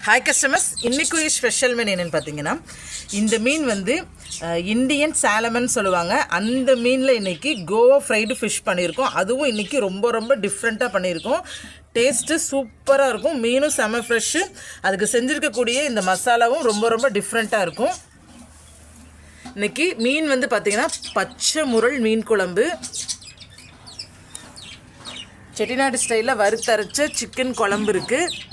Hi customers, இன்றைக்கு special மீன் என்னென்னு பார்த்தீங்கன்னா, இந்த மீன் வந்து இந்தியன் சாலமன் சொல்லுவாங்க. அந்த மீனில் இன்றைக்கி கோவா ஃப்ரைடு ஃபிஷ் பண்ணியிருக்கோம். அதுவும் இன்றைக்கி ரொம்ப ரொம்ப டிஃப்ரெண்ட்டாக பண்ணியிருக்கோம். டேஸ்ட்டு சூப்பராக இருக்கும். மீனும் செம ஃப்ரெஷ்ஷு. அதுக்கு செஞ்சுருக்கக்கூடிய இந்த மசாலாவும் ரொம்ப ரொம்ப டிஃப்ரெண்ட்டாக இருக்கும். இன்றைக்கி மீன் வந்து பார்த்திங்கன்னா பச்சை முரல் மீன் குழம்பு, செட்டிநாடு ஸ்டைலில் வறுத்தரைச்ச சிக்கன் குழம்பு இருக்குது,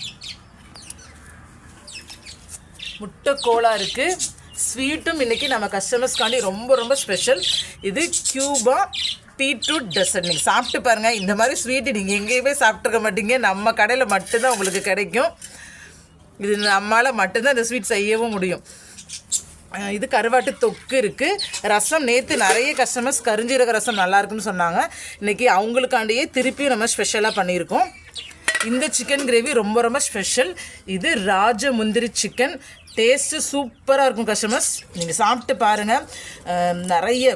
முட்டை கோலா இருக்குது, ஸ்வீட்டும் இன்றைக்கி நம்ம கஸ்டமர்ஸ்க்காண்டி ரொம்ப ரொம்ப ஸ்பெஷல். இது கியூபா பீட்ரூட் டெசர்ட். நீங்கள் சாப்பிட்டு பாருங்கள். இந்த மாதிரி ஸ்வீட்டு நீங்கள் எங்கேயுமே சாப்பிட்ருக்க மாட்டீங்க. நம்ம கடையில் மட்டும்தான் உங்களுக்கு கிடைக்கும். இது நம்மளால் மட்டும்தான் இந்த ஸ்வீட் செய்யவும் முடியும். இது கருவாட்டு தொக்கு இருக்குது. ரசம் நேற்று நிறைய கஸ்டமர்ஸ் கருஞ்சீரக ரசம் நல்லாயிருக்குன்னு சொன்னாங்க. இன்றைக்கி அவங்களுக்காண்டியே திருப்பியும் நம்ம ஸ்பெஷலாக பண்ணியிருக்கோம். இந்த சிக்கன் கிரேவி ரொம்ப ரொம்ப ஸ்பெஷல். இது ராஜமுந்திரி சிக்கன். டேஸ்ட்டு சூப்பராக இருக்கும் கஸ்டமர்ஸ். நீங்கள் சாப்பிட்டு பாருங்கள். நிறைய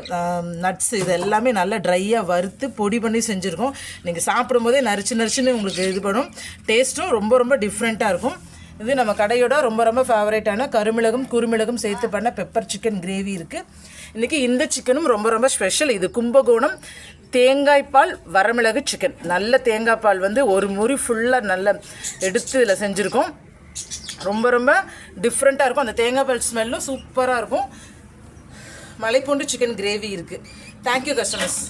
நட்ஸ் இது எல்லாமே நல்லா ட்ரையாக வறுத்து பொடி பண்ணி செஞ்சுருக்கோம். நீங்கள் சாப்பிடும்போதே நரிச்சுன்னு உங்களுக்கு இது பண்ணும். டேஸ்ட்டும் ரொம்ப ரொம்ப டிஃப்ரெண்ட்டாக இருக்கும். இது நம்ம கடையோட ரொம்ப ரொம்ப ஃபேவரேட்டான கருமிளகும் குறுமிளகும் சேர்த்து பண்ண பெப்பர் சிக்கன் கிரேவி இருக்குது. இன்றைக்கி இந்த சிக்கனும் ரொம்ப ரொம்ப ஸ்பெஷல். இது கும்பகோணம் தேங்காய்பால் வரமிளகு சிக்கன். நல்ல தேங்காய்பால் வந்து ஒரு முறி ஃபுல்லாக நல்லா எடுத்து இதில் செஞ்சுருக்கோம். ரொம்ப ரொம்ப டிஃப்ரெண்ட்டாக இருக்கும். அந்த தேங்காய்பால் ஸ்மெல்லும் சூப்பராக இருக்கும். மலைப்பூண்டு சிக்கன் கிரேவி இருக்குது. Thank you customers.